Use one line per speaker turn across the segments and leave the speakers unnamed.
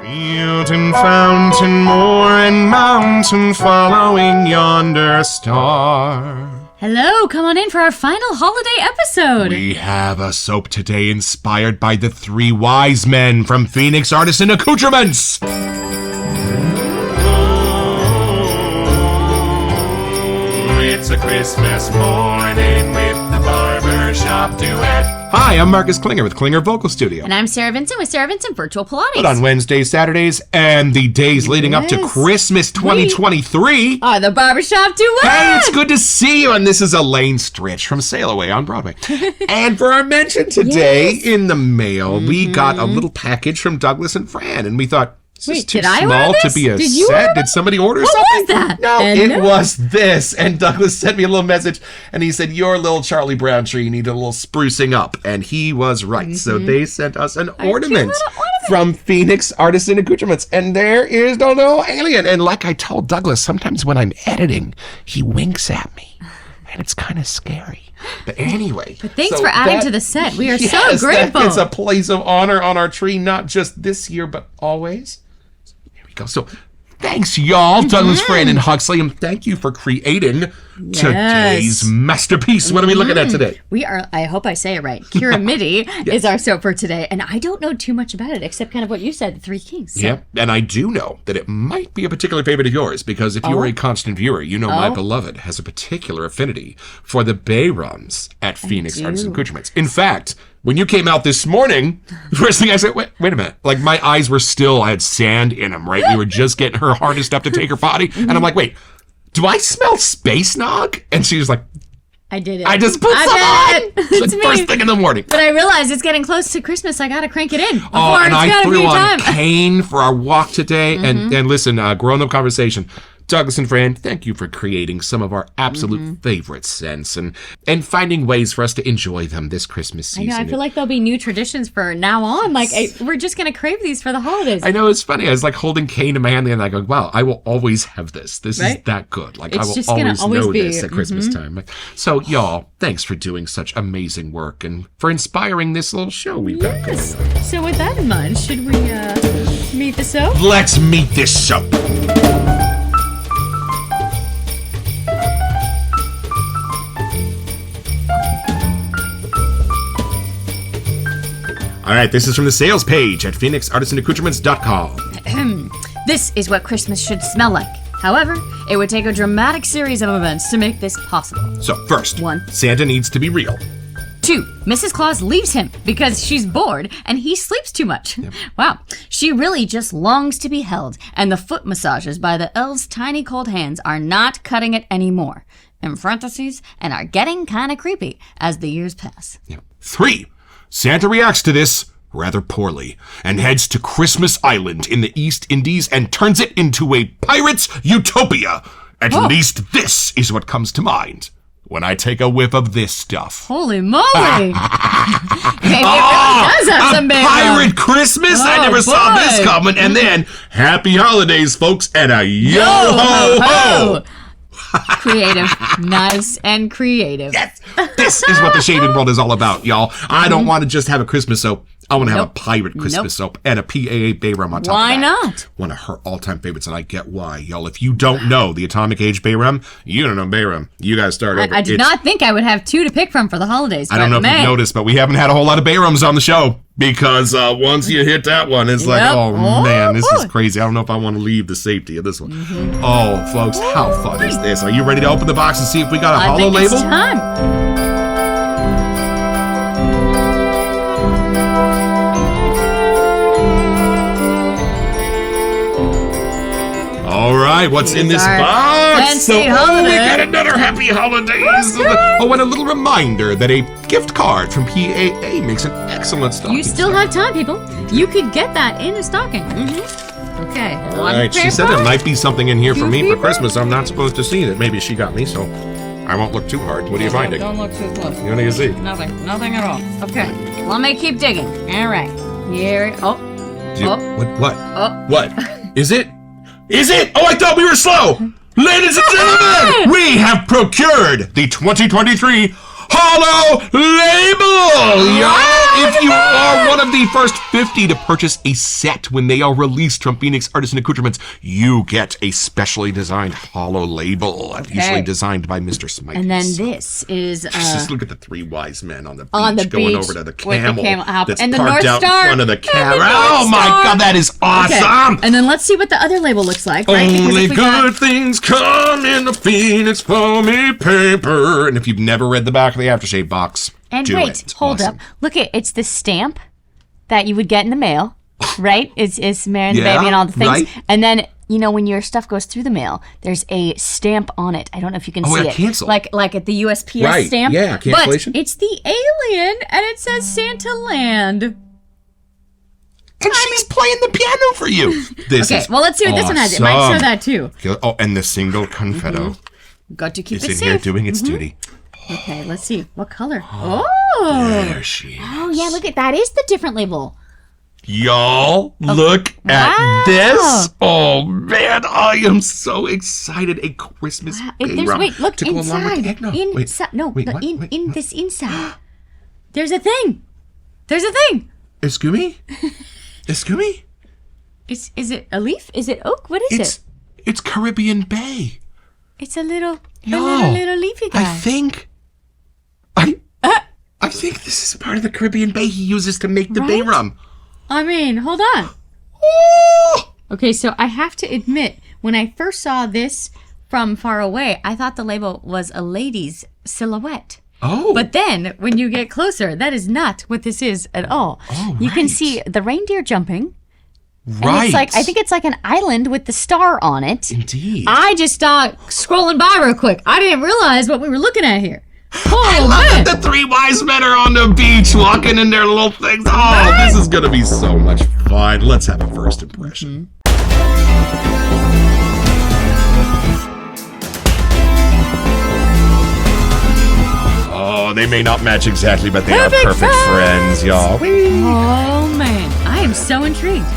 Field and fountain, moor and mountain, following yonder star.
Hello, come on in for our final holiday episode.
We have a soap today inspired by the three wise men from Phoenix Artisan Accoutrements. It's a Christmas morning with the Barbershop Duet. Hi, I'm Marcus Klinger with Klinger Vocal Studio.
And I'm Sarah Vincent with Sarah Vincent Virtual Pilates.
But on Wednesdays, Saturdays, and the days leading up to Christmas 2023...
are the Barbershop Duet!
Hey, it's good to see you, and this is Elaine Stritch from Sail Away on Broadway. And for our mention today, in the mail, we got a little package from Douglas and Fran, and we thought, this is too small to be a set. Did somebody order something?
What was that?
No, it was this. And Douglas sent me a little message, and he said, your little Charlie Brown tree needed a little sprucing up. And he was right. So they sent us an ornament from Phoenix Artisan Accoutrements. And there is no alien. And like I told Douglas, sometimes when I'm editing, he winks at me. And it's kind of scary. But anyway.
But thanks for adding to the set. We are so grateful.
It's a place of honor on our tree, not just this year, but always. So thanks, y'all, Douglas, Fran, and Huxley, and thank you for creating today's masterpiece. What are we looking at today?
We are, I hope I say it right, Kiritimati is our soap for today, and I don't know too much about it, except kind of what you said, the Three Kings. So.
Yeah, and I do know that it might be a particular favorite of yours, because if you are a constant viewer, you know my beloved has a particular affinity for the bay rums at Phoenix Artisan Accoutrements. In fact, when you came out this morning, the first thing I said, wait a minute. Like, my eyes were still, I had sand in them, right? We were just getting her harnessed up to take her potty. And I'm like, wait, do I smell space nog? And she was like,
I did it.
I just put some on. It's the first thing in the morning.
But I realized it's getting close to Christmas. I got to crank it in.
Oh, and I threw on Kane for our walk today. And listen, grown-up conversation. Douglas and Fran, thank you for creating some of our absolute favorite scents and finding ways for us to enjoy them this Christmas season.
I know, I feel like there'll be new traditions for now on. Like, we're just going to crave these for the holidays.
I know, it's funny. I was like holding Kane in my hand and I go, wow, I will always have this. This is that good. Like, I will always know this at Christmas time. So, y'all, thanks for doing such amazing work and for inspiring this little show we've got going on.
So with that in mind, should we meet the soap?
Let's meet this soap. All right, this is from the sales page at phoenixartisanaccoutrements.com.
This is what Christmas should smell like. However, it would take a dramatic series of events to make this possible.
So, first,
1.
Santa needs to be real.
2. Mrs. Claus leaves him because she's bored and he sleeps too much. Yep. Wow. She really just longs to be held, and the foot massages by the elves' tiny cold hands are not cutting it anymore. In parentheses, and are getting kind of creepy as the years pass.
Yep. 3. Santa reacts to this rather poorly and heads to Christmas Island in the East Indies and turns it into a pirate's utopia. At least this is what comes to mind when I take a whiff of this stuff.
Holy moly! Maybe it really does have some
pirate Christmas? I never saw this coming. And then, happy holidays, folks, and a yo-ho-ho!
Creative. Nice and creative.
Yes! This is what the shaving world is all about, y'all. I don't want to just have a Christmas soap. I want to have a pirate Christmas soap and a PAA Bay Rum on top of that.
Why not?
One of her all-time favorites, and I get why. Y'all, if you don't know the Atomic Age Bay Rum, you don't know Bay Rum. You guys start over.
I did not think I would have 2 to pick from for the holidays.
I don't know if you've noticed, but we haven't had a whole lot of Bay Rums on the show because once you hit that one, it's like, oh man, this is crazy. I don't know if I want to leave the safety of this one. Oh, folks, how fun is this? Are you ready to open the box and see if we got a holo label?
It's time.
All right, what's in this box?
We
got another happy holidays. Oh, and a little reminder that a gift card from PAA makes an excellent stocking.
You still have time, people. You could get that in a stocking. Okay.
All right, she said there might be something in here for me for Christmas. I'm not supposed to see it. Maybe she got me, so I won't look too hard. What are you finding?
Don't look too close.
What do you see?
Nothing at all. Okay. Let me keep digging. All right. Here.
What? What? Is it? Is it? Oh, I thought we were slow. Ladies and gentlemen, we have procured the 2023 hollow label, y'all. If you are one of the first 50 to purchase a set when they are released from Phoenix Artisan Accoutrements, you get a specially designed hollow label, usually designed by Mr. Smythe.
And then this is
just look at the three wise men on the beach going over to the camel that's
and the
parked
North
out
Star.
in front of the camera. Oh my God, that is awesome!
Okay. And then let's see what the other label looks like. Right?
Only good things come in the Phoenix foamy paper. And if you've never read the back of the aftershave box,
and
do
wait,
it. It's
hold
awesome.
up. Look at it's the stamp that you would get in the mail, right? It's Mary and the baby and all the things.
Right.
And then when your stuff goes through the mail, there's a stamp on it. I don't know if you can see it.
Cancel.
Like at the USPS stamp.
Yeah, cancellation.
But it's the alien, and it says Santa Land.
And she's playing the piano for you. This is
well, let's see what this one has. It might show that too.
Oh, and the single confetto
Got to keep
is
it
in
safe.
here doing its duty.
Okay, let's see. What color?
There she is.
Oh, yeah, look at that. Is the different label.
Y'all, look at this. Oh, man, I am so excited. A Christmas day rum
Wait, look
to go along with
inside.
the eggnog.
In this inside. There's a thing. There's a thing.
Escoomy? Escoomy?
Is it a leaf? Is it oak? What is it?
It's Caribbean Bay.
It's a little
Y'all,
little leafy guy.
I think this is part of the Caribbean Bay he uses to make the bay rum.
I mean, hold on.
Oh!
Okay, so I have to admit, when I first saw this from far away, I thought the label was a lady's silhouette.
Oh.
But then, when you get closer, that is not what this is at all.
Oh,
You can
right.
see the reindeer jumping.
Right.
And it's like, I think it's like an island with the star on it.
Indeed.
I just scrolling by real quick. I didn't realize what we were looking at here.
I love that the three wise men are on the beach walking in their little things. Oh, this is going to be so much fun. Let's have a first impression. Oh, they may not match exactly, but they are perfect friends, y'all.
Oh, man. I am so intrigued.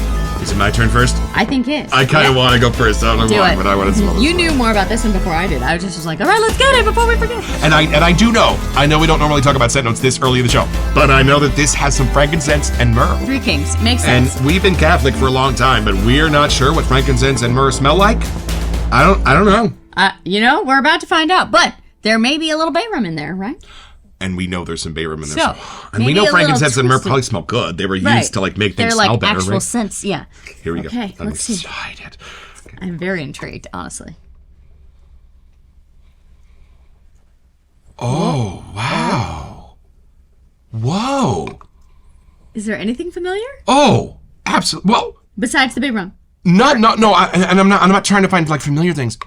Is it my turn first?
I think it is.
I kind of want to go first. I don't know why, but I want to smell this.
You knew more about this one before I did. I was just like, all right, let's get it before we forget.
And I do know. I know we don't normally talk about scent notes this early in the show, but I know that this has some frankincense and myrrh.
Three Kings. Makes
And
sense.
we've been Catholic for a long time, but we're not sure what frankincense and myrrh smell like. I don't know.
We're about to find out, but there may be a little bay rum in there, right?
And we know there's some bay rum in there.
So,
and we
maybe
know
a
frankincense
little
and myrrh
twisted.
probably smell good. They were used to make things
They're
smell
like
better,
actual
right?
scents, yeah.
Here we go.
Okay,
I'm
let's see.
excited.
I'm very intrigued, honestly.
Oh, wow. Whoa.
Is there anything familiar
Oh, absolutely. Well,
besides the bay rum?
no. I'm not trying to find like familiar things.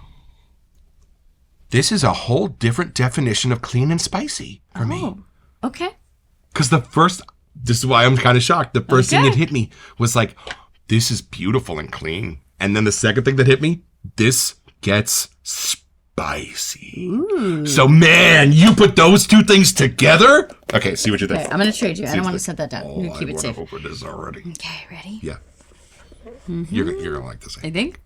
This is a whole different definition of clean and spicy for me.
Okay.
Because this is why I'm kind of shocked. The first thing that hit me was like, this is beautiful and clean. And then the second thing that hit me, this gets spicy.
Ooh.
So man, you put those two things together? Okay, see what you think.
Okay, I'm going to trade you. I don't want to set that down. I'm going to keep it safe.
I want to open this already.
Okay, ready?
Yeah. You're going to like this.
I think.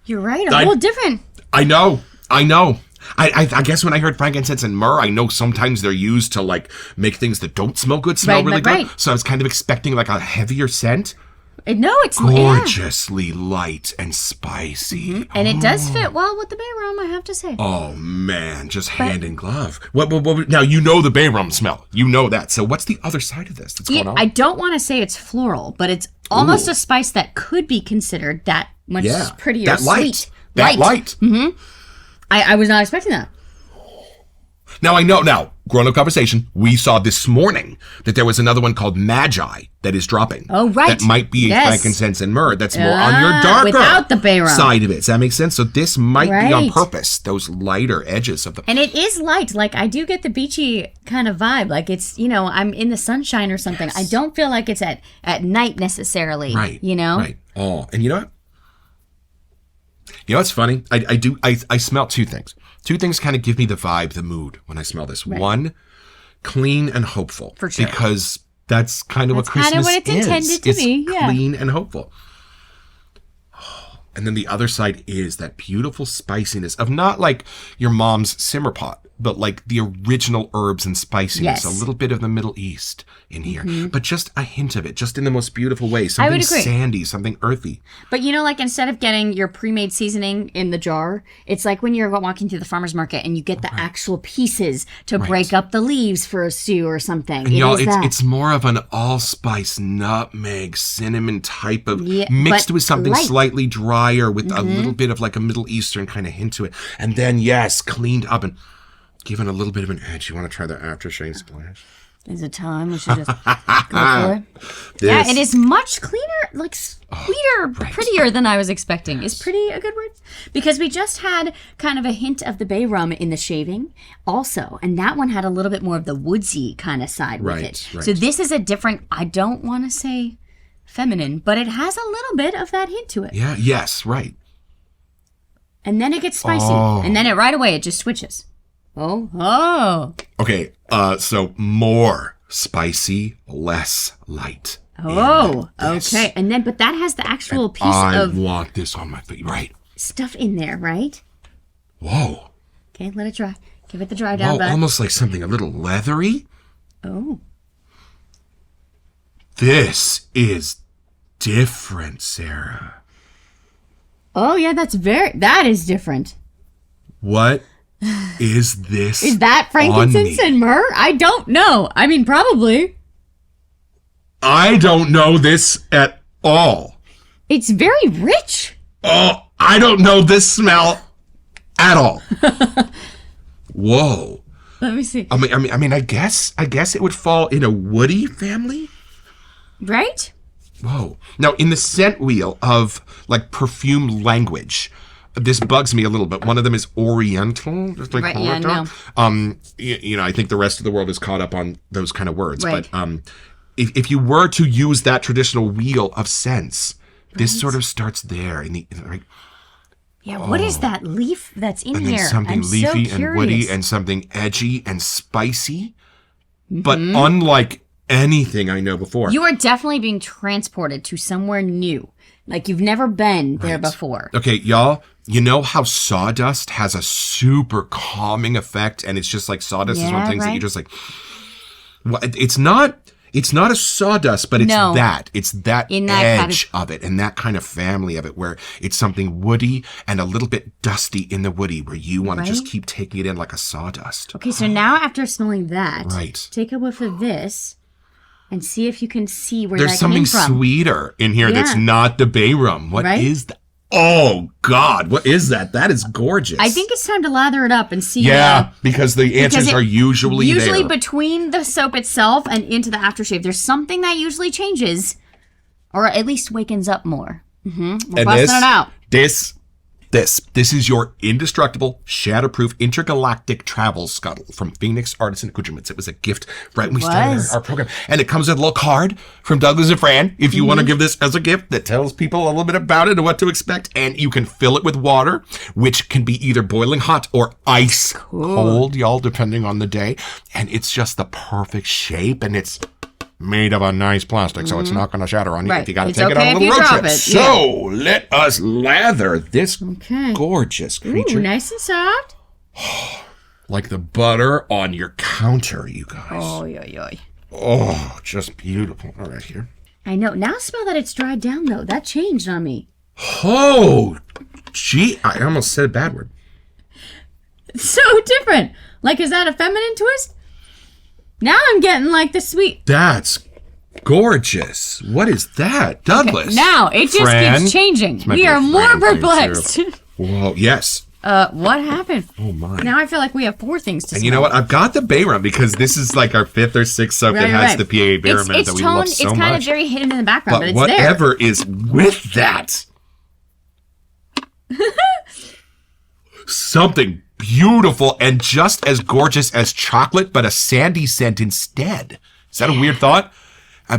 You're right. A whole different.
I know. I guess when I heard frankincense and myrrh, I know sometimes they're used to like make things that don't smell good smell really good.
Right.
So I was kind of expecting like a heavier scent.
No, it's
Gorgeously light and spicy.
And it does fit well with the bay rum, I have to say.
Oh man, just hand in glove. What, now you know the bay rum smell. You know that. So what's the other side of this that's going on?
I don't want to say it's floral, but it's almost a spice that could be considered that much prettier,
that
sweet.
That light.
Mm-hmm. I was not expecting that.
Now I know, grown-up conversation, we saw this morning that there was another one called Magi that is dropping.
Oh, right.
That might be frankincense and myrrh. That's more on your darker
without the bay rum
side of it. Does that make sense? So this might be on purpose, those lighter edges of the...
And it is light. Like, I do get the beachy kind of vibe. Like, it's, I'm in the sunshine or something. Yes. I don't feel like it's at night necessarily.
Right.
Right.
Oh, and you know what? You know what's funny? I smell two things. Two things kind of give me the vibe, the mood when I smell this. Right. One, clean and hopeful.
For sure.
Because that's kind of what Christmas is.
Kind of what it's intended to be.
Clean and hopeful. And then the other side is that beautiful spiciness of not like your mom's simmer pot, but like the original herbs and spiciness, a little bit of the Middle East in here, but just a hint of it, just in the most beautiful way. Something sandy, something earthy.
But you know, like instead of getting your pre-made seasoning in the jar, it's like when you're walking through the farmer's market and you get the actual pieces to break up the leaves for a stew or something.
And y'all, it's more of an allspice, nutmeg, cinnamon type of mixed with something slightly drier with a little bit of like a Middle Eastern kind of hint to it. And then, yes, cleaned up and given a little bit of an edge. You want to try the aftershave splash?
Is it time? We should just go for it. Yeah, it is much cleaner, like sweeter, prettier than I was expecting. Is pretty a good word? Because we just had kind of a hint of the bay rum in the shaving also. And that one had a little bit more of the woodsy kind of side with it. Right. So this is a different, I don't want to say feminine, but it has a little bit of that hint to it.
Yeah, yes, right.
And then it gets spicy. And then right away it just switches. Oh.
Okay, so more spicy, less light.
Oh, okay. And then, but that has the actual piece of...
I want this on my face, right.
Stuff in there, right?
Whoa.
Okay, let it dry. Give it the dry down back.
Almost like something a little leathery.
Oh.
This is different, Sarah.
Oh, yeah, that is different.
What is this?
Is that frankincense and myrrh? I don't know. I mean, probably.
I don't know this at all.
It's very rich.
Oh, I don't know this smell at all. Whoa.
Let me see.
I mean, I guess it would fall in a woody family,
right?
Whoa. Now, in the scent wheel of like perfume language, this bugs me a little bit. One of them is Oriental, just like Oriental. You know, I think the rest of the world is caught up on those kind of words. Right. But if you were to use that traditional wheel of scents, this sort of starts there in the like.
Yeah, what is that leaf that's in
and
here?
Then something leafy and woody and something edgy and spicy, but unlike anything I know before.
You are definitely being transported to somewhere new, like you've never been there before.
Okay, y'all. You know how sawdust has a super calming effect, and it's just like sawdust is one of the things that you just like. Well, it's not a sawdust, but it's that. It's that edge of it and that kind of family of it where it's something woody and a little bit dusty in the woody where you want to just keep taking it in like a sawdust.
Okay, so now after smelling that, take a whiff of this and see if you can see where that came from.
There's something sweeter in here that's not the bay rum. What is that? Oh, God, what is that? That is gorgeous.
I think it's time to lather it up and see.
Yeah, because the answers are usually there.
Usually between the soap itself and into the aftershave, there's something that usually changes, or at least wakens up more. We're busting it out.
This is your indestructible, shatterproof, intergalactic travel scuttle from Phoenix Artisan Accoutrements. It was a gift right when we started our program. And it comes with a little card from Douglas and Fran if you want to give this as a gift that tells people a little bit about it and what to expect. And you can fill it with water, which can be either boiling hot or ice cold, y'all, depending on the day. And it's just the perfect shape, and it's made of a nice plastic, so it's not going to shatter on you if you got to take it on a little road trip. So let us lather this gorgeous creature.
Ooh, nice and soft.
Like the butter on your counter, you guys. Oh, just beautiful. All right, here.
I know. Now smell that it's dried down, though. That changed on me.
Oh, gee. I almost said a bad word.
It's so different. Like, is that a feminine twist? Now I'm getting like the sweet.
That's gorgeous. What is that, Douglas?
Okay, now it just keeps changing. We are more perplexed.
Whoa, yes.
What happened?
Oh my!
Now I feel like we have 4 things to smell.
And you know what? I've got the bay rum because this is like our 5th or 6th soap that has the PA bay rum in it that we love so much.
It's kind of very hidden in the background, but it's
whatever is with that, something beautiful and just as gorgeous as chocolate, but a sandy scent instead. Is that a weird thought?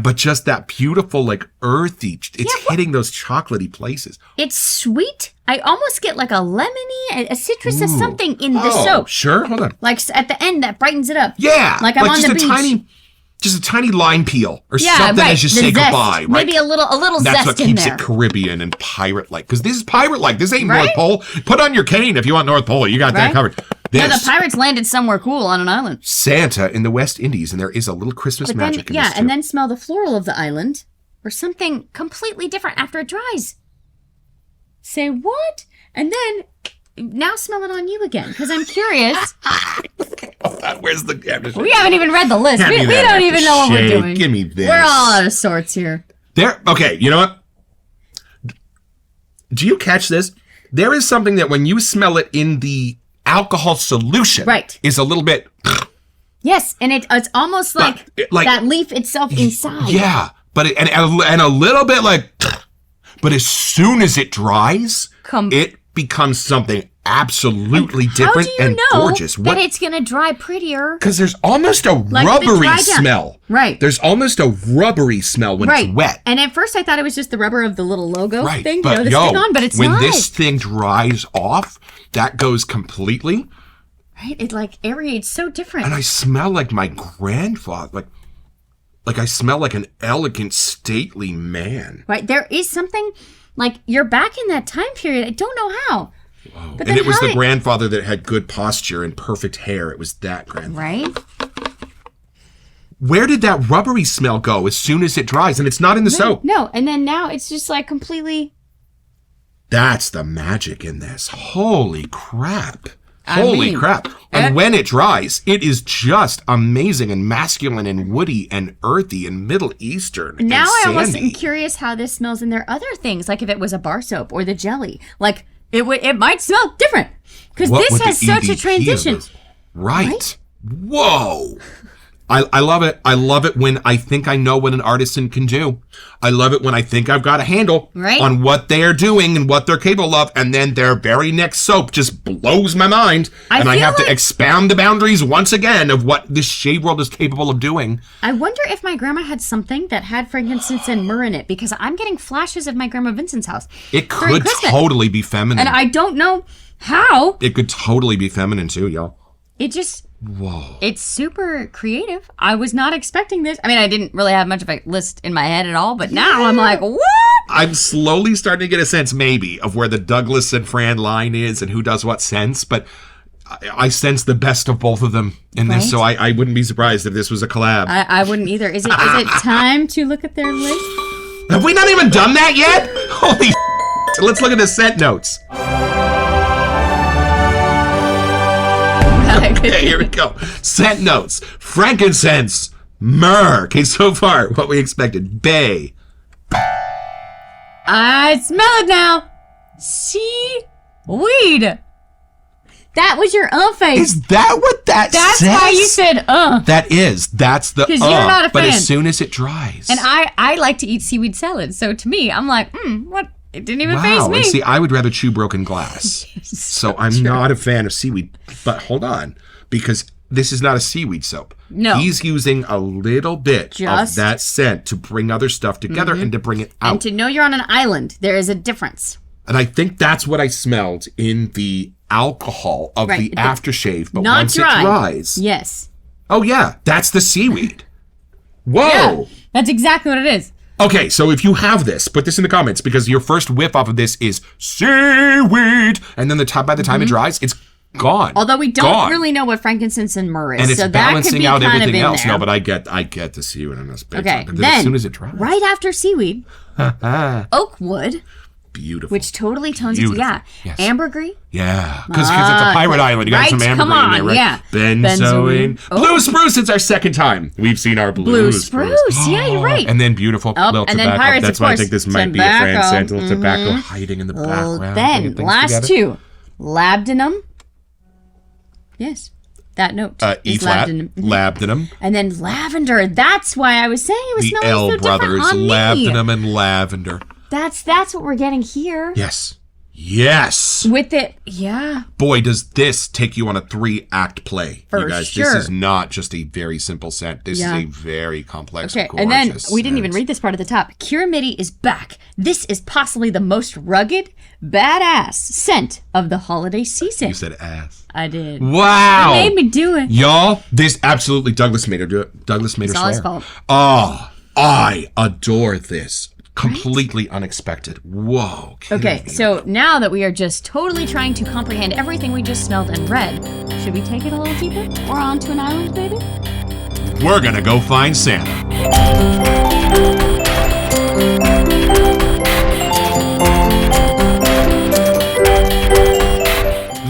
But just that beautiful, like earthy, it's hitting those chocolatey places.
It's sweet. I almost get like a lemony, a citrus of something in the soap.
Sure, hold on.
Like at the end, that brightens it up.
Yeah,
like I'm on the beach.
just a tiny lime peel or something as you say goodbye. Right?
Maybe a little
That's
zest
what
in
keeps
there.
it Caribbean and pirate-like. Because this is pirate-like. This ain't
Right?
North Pole. Put on your cane if you want North Pole. You got that covered.
No, the pirates landed somewhere cool on an island.
Santa in the West Indies, and there is a little Christmas magic in this too.
And then smell the floral of the island, or something completely different after it dries. Say what? And then now smell it on you again, because I'm curious.
Where's the?
We haven't even read the list. We don't even know what we're doing.
Give me this.
We're all out of sorts here.
Okay, you know what? Do you catch this? There is something that when you smell it in the alcohol solution, is a little bit.
Yes, and it's almost like that leaf itself inside.
Yeah, but and a little bit like. But as soon as it dries, it becomes something absolutely different and gorgeous.
That it's going to dry prettier?
Because there's almost a rubbery smell.
Right.
There's almost a rubbery smell when it's wet.
And at first I thought it was just the rubber of the little logo thing.
But
but it's
when
not.
this thing dries off, that goes completely.
Right? It like aerates so different.
And I smell like my grandfather. Like I smell like an elegant, stately man.
Right. There is something like you're back in that time period. I don't know how.
Whoa. And it was the grandfather that had good posture and perfect hair. It was that grandfather.
Right.
Where did that rubbery smell go as soon as it dries? And it's not in the soap.
No. And then now it's just like completely.
That's the magic in this. Holy crap. Holy crap. And when it dries, it is just amazing and masculine and woody and earthy and Middle Eastern and
Now I
sandy.
almost am curious how this smells in their other things, like if it was a bar soap or the jelly. Like, it might smell different. Because this has such a transition.
Right. Whoa. I love it. I love it when I think I know what an artisan can do. I love it when I think I've got a handle on what they are doing and what they're capable of, and then their very next soap just blows my mind, and I have to expound the boundaries once again of what this shade world is capable of doing.
I wonder if my grandma had something that had frankincense and myrrh in it, because I'm getting flashes of my grandma Vincent's house.
It could totally be feminine.
And I don't know how.
It could totally be feminine too, y'all.
It just...
Whoa.
It's super creative. I was not expecting this. I mean, I didn't really have much of a list in my head at all, but now I'm like, what?
I'm slowly starting to get a sense, maybe, of where the Douglas and Fran line is and who does what sense, but I sense the best of both of them in this, so I wouldn't be surprised if this was a collab.
I wouldn't either. Is it time to look at their list?
Have we not even done that yet? Holy Let's look at the scent notes. Okay, here we go. Scent notes. Frankincense. Myrrh. Okay, so far, what we expected. Bay.
I smell it now. Seaweed. That was your face.
Is that what that
That's
says?
why you said
That's the
because you're not a fan.
But as soon as it dries.
And I like to eat seaweed salad. So to me, I'm like, what? It didn't even faze me.
And see, I would rather chew broken glass. So I'm not a fan of seaweed. But hold on, because this is not a seaweed soap.
No.
He's using a little bit of that scent to bring other stuff together and to bring it out.
And to know you're on an island, there is a difference.
And I think that's what I smelled in the alcohol of the aftershave. But
not
once
dry.
it dries.
Yes.
Oh, yeah. That's the seaweed. Whoa.
Yeah, that's exactly what it is.
Okay, so if you have this, put this in the comments, because your first whiff off of this is seaweed. And then by the time it dries, it's gone.
Although we don't really know what frankincense and myrrh is.
And it's
so
balancing
that
out
could be
everything else.
There.
No, but I get the seaweed in this.
Okay,
but
then
as soon as it dries.
right after seaweed, oak wood.
Beautiful.
Which totally tones it. Yeah.
Yes.
Ambergris.
Yeah. Because it's a pirate island. You got some ambergris in there, right?
Yeah.
Benzoin. Blue spruce. It's our second time we've seen our blue
spruce. Yeah, you're right.
And then beautiful little
and
tobacco.
then pirates,
That's
of
why
course.
I think this might be a transcendental tobacco hiding in the background.
Then, last two. Labdanum. Yes. That note.
E flat. Labdanum.
And then lavender. That's why I was saying it was
the
smelling
L
so
brothers.
different on me.
Labdanum and lavender.
That's what we're getting here.
Yes. Yes.
With it, yeah.
Boy, does this take you on a 3-act play.
For
you guys,
sure.
This is not just a very simple set. This is a very complex,
Okay,
gorgeous
and then we didn't even
scent.
read this part at the top. Kiritimati is back. This is possibly the most rugged, badass scent of the holiday season.
You said ass.
I did.
Wow.
It made me do it.
Y'all, this absolutely, Douglas made her do it. Douglas made her
It's all his
swear.
fault.
Oh, I adore this. Completely unexpected. Whoa.
Okay, so now that we are just totally trying to comprehend everything we just smelled and read, should we take it a little deeper? Or onto an island, baby?
We're gonna go find Santa.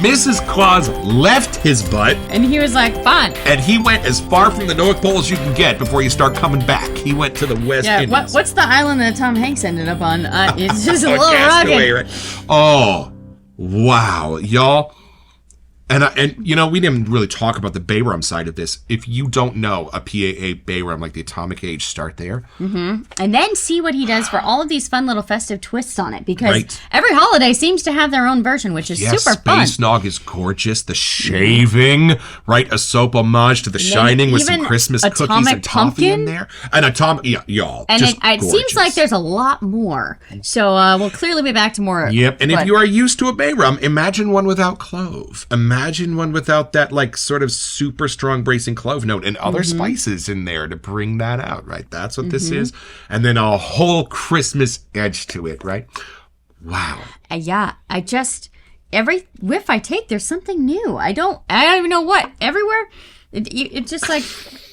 Mrs. Claus left his butt,
And he was like, fine.
and he went as far from the North Pole as you can get before you start coming back. He went to the West
Yeah,
Indies.
what's the island that Tom Hanks ended up on? It's just a little
Castaway,
rugged.
right? Oh, wow, y'all. And you know, we didn't really talk about the bay rum side of this. If you don't know a PAA bay rum, like the Atomic Age, start there.
And then see what he does for all of these fun little festive twists on it. Because
Right.
every holiday seems to have their own version, which is
Yes,
super fun.
Space Nog is gorgeous. The shaving, right? A soap homage to The Shining with some
even
Christmas cookies
Atomic
and toffee in
Pumpkin?
there. And Atomic, yeah, y'all.
And
just
it seems
gorgeous.
like there's a lot more. So we'll clearly be back to more.
Yep, and if
but-
you are used to a bay rum, imagine one without clove. Imagine one without that, like, sort of super strong bracing clove note and other spices in there to bring that out, right? That's what this is. And then a whole Christmas edge to it, right? Wow.
Yeah, I just every whiff I take, there's something new. I don't even know what. Everywhere, it just like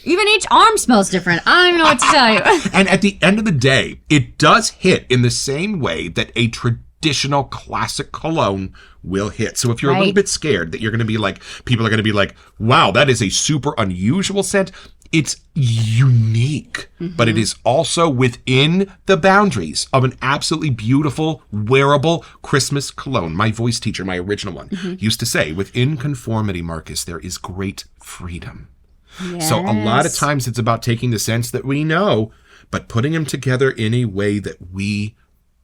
even each arm smells different. I don't even know what to tell you.
And at the end of the day, it does hit in the same way that a traditional classic cologne will hit. So if you're a little
Right.
bit scared that you're going to be like, people are going to be like, wow, that is a super unusual scent, it's unique, but it is also within the boundaries of an absolutely beautiful, wearable Christmas cologne. My voice teacher, my original one, used to say, within conformity, Marcus, there is great freedom. So a lot of
Yes.
times it's about taking the scents that we know, but putting them together in a way that we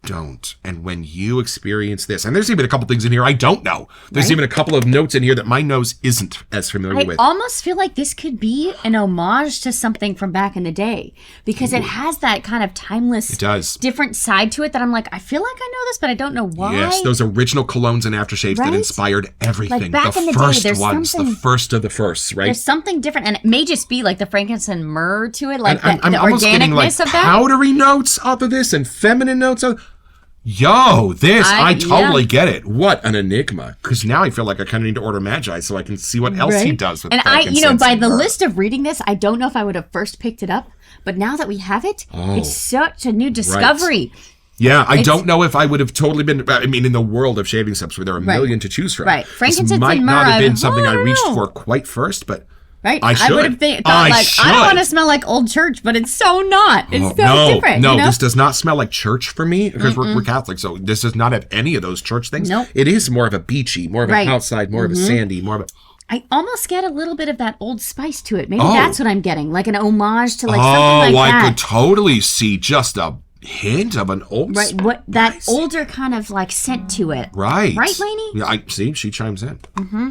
don't. And when you experience this, and there's even a couple things in here I don't know. There's even a couple of notes in here that my nose isn't as familiar
I
with.
almost feel like this could be an homage to something from back in the day because it has that kind of timeless,
It does.
different side to it that I'm like, I feel like I know this, but I don't know why.
Yes, those original colognes and aftershaves that
Right?
inspired everything.
Like back
the
in the day,
first
there's
ones,
something-
the first of the firsts, right?
There's something different, and it may just be like the frankincense and myrrh to it, like
And I'm
the
almost getting like
organicness of that.
powdery notes off of this and feminine notes. Yo, this, I totally get it. What an enigma. Because now I feel like I kind of need to order Magi so I can see what else he does with
And
frankincense
by
and
the
myrrh.
list of reading this, I don't know if I would have first picked it up, but now that we have it, it's such a new discovery.
Yeah, I don't know if I would have totally been. I mean, in the world of shaving subs where there are a million to choose from,
Right.
this
Frankincense
might
and
not
myrrh,
have been something I
don't
reached
know.
for quite first, but
Right?
I should.
would have thought,
I
like,
should.
I don't want to smell like old church, but it's so not. It's so
no,
different.
no,
you know?
this does not smell like church for me because we're Catholic, so this does not have any of those church things.
Nope.
It is more of a beachy, more of
Right.
an outside, more of a sandy, more of a.
I almost get a little bit of that old spice to it. Maybe
Oh.
that's what I'm getting, like an homage to like
Oh,
something like
I
that.
could totally see just a hint of an old.
Right, what that
spice.
older kind of like scent to it.
Right.
Right, Lainey?
Yeah, I see. She chimes in. Mm-hmm.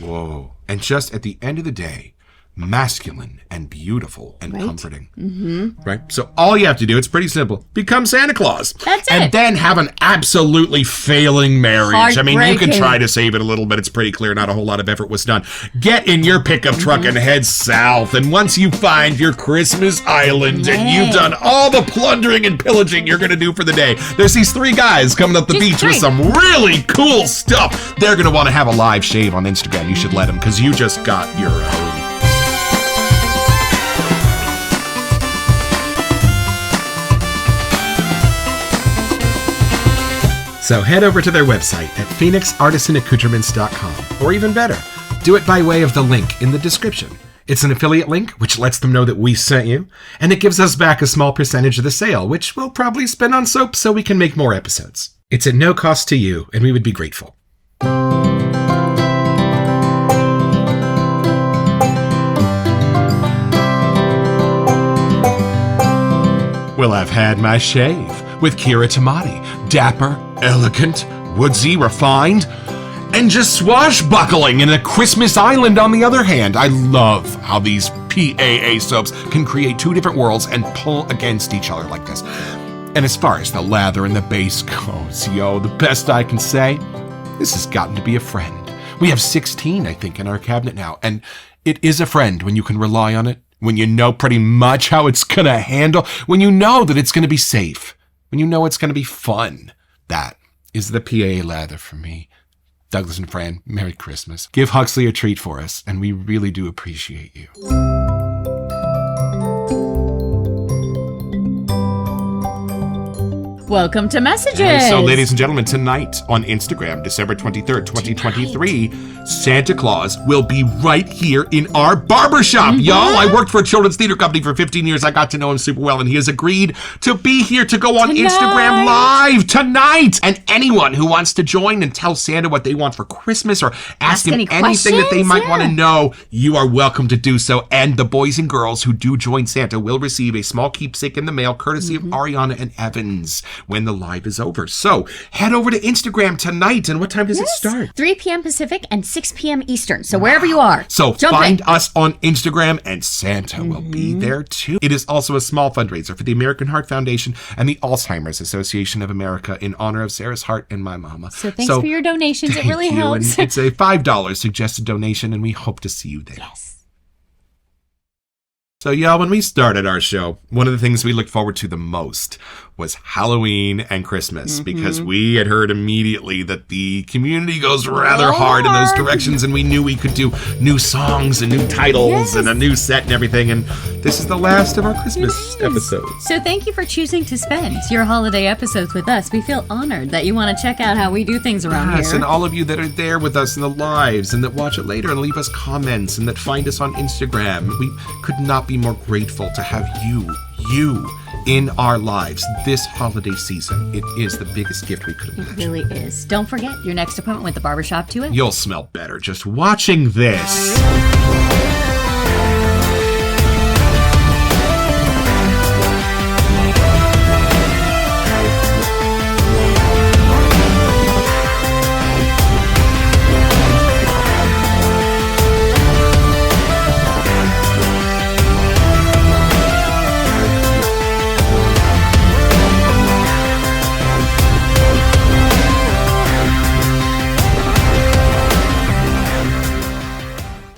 Whoa. And just at the end of the day, masculine and beautiful and comforting. Mm-hmm. Right? So all you have to do, it's pretty simple. Become Santa Claus.
That's it.
And then have an absolutely failing marriage. I mean, you can
Heartbreaking.
try to save it a little bit. It's pretty clear not a whole lot of effort was done. Get in your pickup truck and head south. And once you find your Christmas island and you've done all the plundering and pillaging you're going to do for the day, there's these three guys coming up the
Just
beach with
three.
some really cool stuff. They're going to want to have a live shave on Instagram. You should let them because you just got your own. So head over to their website at phoenixartisanaccoutrements.com, or even better, do it by way of the link in the description. It's an affiliate link, which lets them know that we sent you, and it gives us back a small percentage of the sale, which we'll probably spend on soap so we can make more episodes. It's at no cost to you, and we would be grateful. Well, I've had my shave with Kiritimati. Dapper, elegant, woodsy, refined, and just swashbuckling in a Christmas island on the other hand. I love how these PAA soaps can create two different worlds and pull against each other like this. And as far as the lather and the base goes, the best I can say, this has gotten to be a friend. We have 16, I think, in our cabinet now, and it is a friend when you can rely on it, when you know pretty much how it's gonna handle, when you know that it's gonna be safe, when you know it's gonna be fun. That is the PAA lather for me. Douglas and Fran, Merry Christmas. Give Huxley a treat for us, and we really do appreciate you.
Welcome to Messages.
And so, ladies and gentlemen, tonight on Instagram, December 23rd, 2023, Santa Claus will be right here in our barbershop, y'all. I worked for a children's theater company for 15 years. I got to know him super well, and he has agreed to be here to go on Instagram Live tonight. And anyone who wants to join and tell Santa what they want for Christmas or ask him anything that they might want to know, you are welcome to do so. And the boys and girls who do join Santa will receive a small keepsake in the mail, courtesy of Ariana and Evans, when the live is over. So head over to Instagram tonight. And what time does it start?
3 p.m. Pacific and 6 p.m. Eastern. So wherever you are,
so find us on Instagram, and Santa will be there too. It is also a small fundraiser for the American Heart Foundation and the Alzheimer's Association of America in honor of Sarah's heart and my mama.
So thanks for your donations. It really helps.
And it's a $5 suggested donation, and we hope to see you there.
Yes.
So, y'all, when we started our show, one of the things we looked forward to the most was Halloween and Christmas, because we had heard immediately that the community goes rather hard in those directions, and we knew we could do new songs and new titles and a new set and everything, and this is the last of our Christmas episodes.
So thank you for choosing to spend your holiday episodes with us. We feel honored that you want to check out how we do things around here.
Yes, and all of you that are there with us in the lives and that watch it later and leave us comments and that find us on Instagram. We could not be more grateful to have you in our lives this holiday season. It is the biggest gift we could imagine.
It really is. Don't forget your next appointment with the Barbershop Duet.
You'll smell better just watching this.